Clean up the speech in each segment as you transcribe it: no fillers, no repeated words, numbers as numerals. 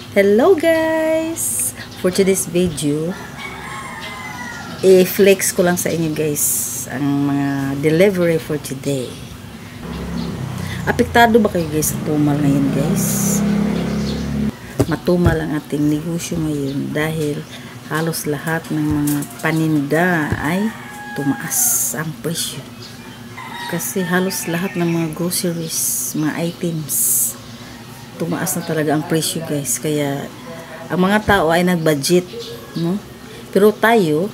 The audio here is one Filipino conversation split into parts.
Hello guys! For today's video, i-flex ko lang sa inyo guys ang mga delivery for today. Apektado ba kayo guys sa tumal ngayon guys? Matumal ang ating negosyo ngayon dahil halos lahat ng mga paninda ay tumaas ang presyo. Kasi halos lahat ng mga groceries, mga items, tumaas na talaga ang presyo guys. Kaya ang mga tao ay nag-budget, no? Pero tayong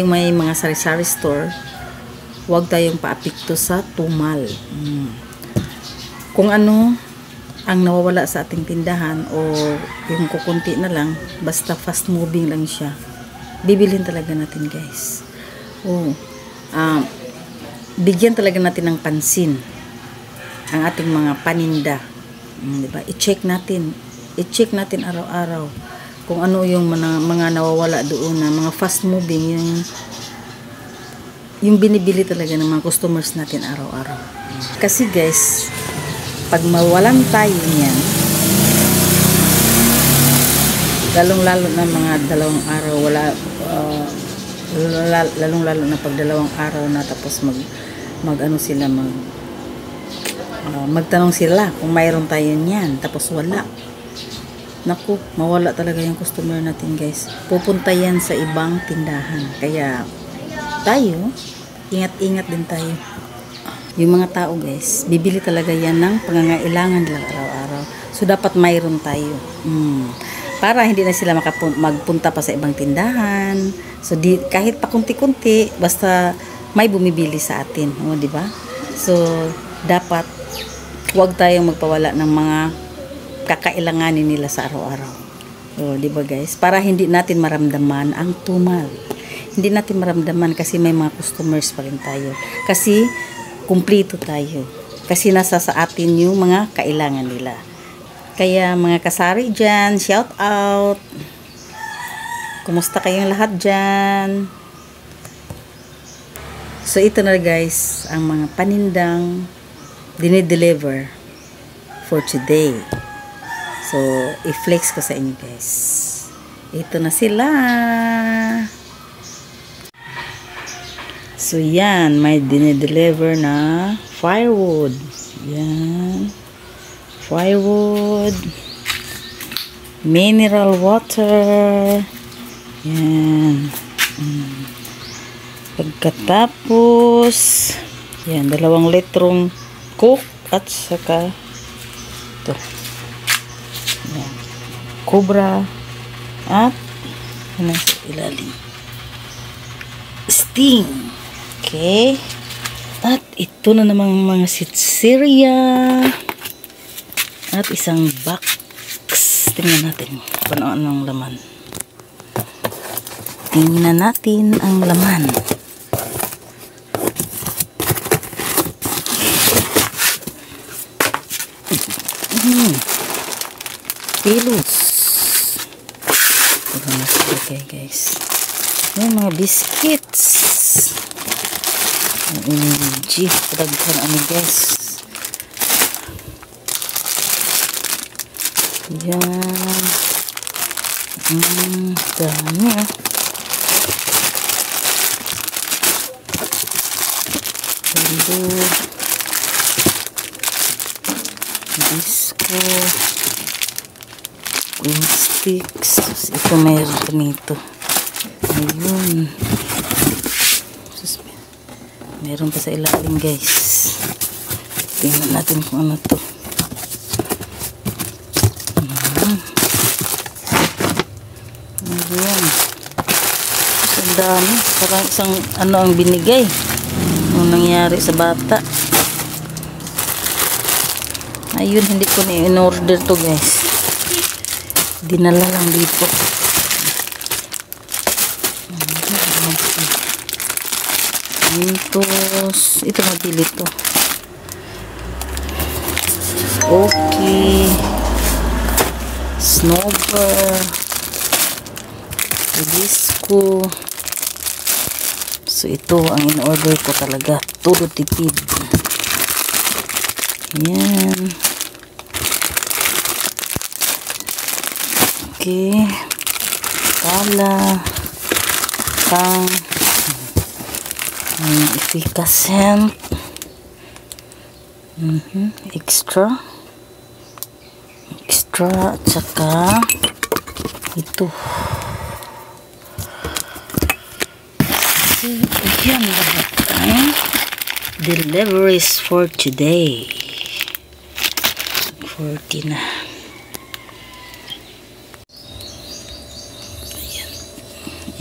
may mga sari-sari store, huwag tayong paapekto sa tumal. Kung ano ang nawawala sa ating tindahan o yung kukunti na lang, basta fast moving lang siya, bibilhin talaga natin guys. Bigyan talaga natin ng pansin ang ating mga paninda, diba? I-check natin araw-araw kung ano yung mga nawawala doon na mga fast moving, yung binibili talaga ng mga customers natin araw-araw. Kasi guys, pag mawalan tayo niyan, lalong-lalo na mga dalawang araw, lalong-lalo na pag dalawang araw na tapos magtanong sila kung mayroon tayo niyan tapos wala, naku, mawala talaga yung customer natin guys. Pupunta yan sa ibang tindahan. Kaya tayo, ingat-ingat din tayo. Yung mga tao guys, bibili talaga yan ng pangangailangan nila araw-araw. So dapat mayroon tayo, para hindi na sila magpunta pa sa ibang tindahan. So kahit pa kunti-kunti, basta may bumibili sa atin, di ba? So dapat huwag tayong magpawala ng mga kakailanganin nila sa araw-araw. So, di ba guys? Para hindi natin maramdaman ang tumal. Hindi natin maramdaman kasi may mga customers pa rin tayo. Kasi kumplito tayo. Kasi nasa sa atin yung mga kailangan nila. Kaya mga kasari dyan, shout out! Kumusta kayong lahat dyan? So ito na guys, ang mga panindang dinideliver for today. So i-flex ko sa inyo guys. Ito na sila. So yan, may dinideliver na firewood. Yan. Firewood. Mineral water. Yan. Pagkatapos, yan, 2 litrong Coke at saka ito. Yan. Cobra at ano sa ilalim? Sting. Okay. At ito na namang mga sitsirya. At isang box. Tingnan natin kung anong laman. Tingnan natin ang laman. Kilos. Ito na sila guys. May mga biscuits. Energy. Padaghan ano guys. Yan. Dami Hello. Disco. Green sticks. Ito mayroon pa nito. Ayun. Meron pa sa ilalim guys. Tingnan natin kung ano to. Ayan. Ang dami. Parang isang ano ang binigay. Ano nangyari sa bata. Ayun, hindi ko na in-order to guys. Dinala lang dito. Ito mabili to. Okay. Snowball. Disco. So ito ang in-order ko talaga. Todo tipid. Yan. Okay. Pala. Pang. Efficacent. Extra. Extra. At saka ito. Yan lahat ang deliveries for today. 40 na.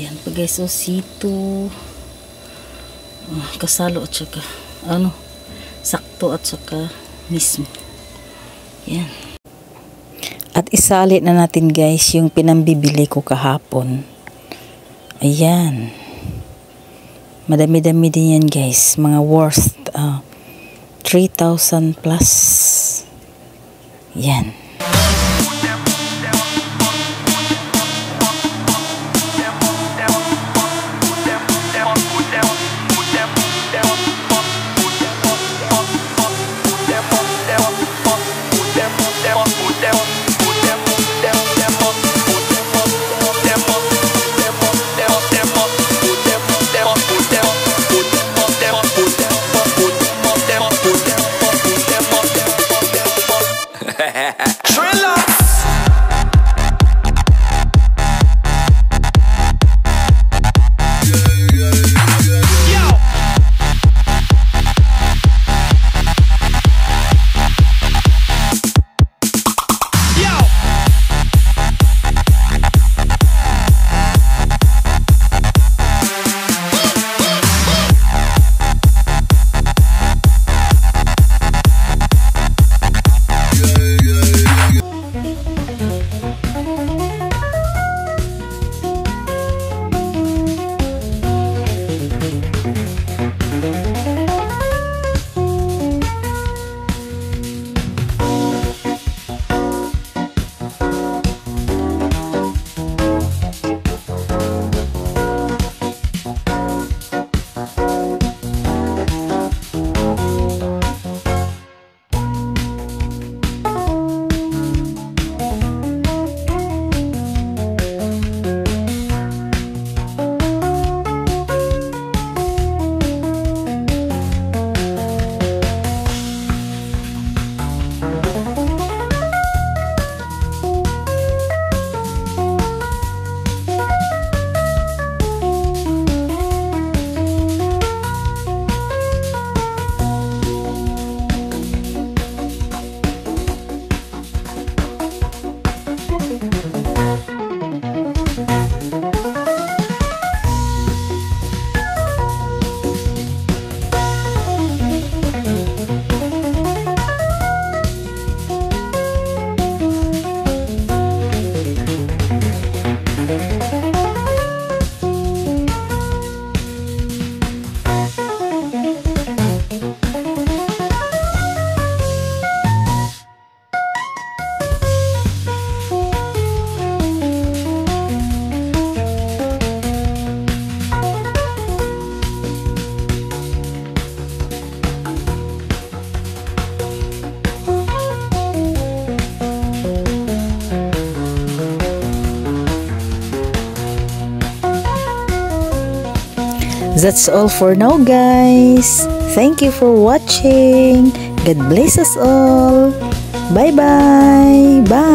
Ayan pa guys, so sito kasalo at saka sakto at saka mismo. Yan. At isali na natin guys yung pinambibili ko kahapon. Ayan. Madami-dami din yan guys. Mga worth 3,000 plus. Yan. That's all for now guys. Thank you for watching. God bless us all. Bye bye. Bye.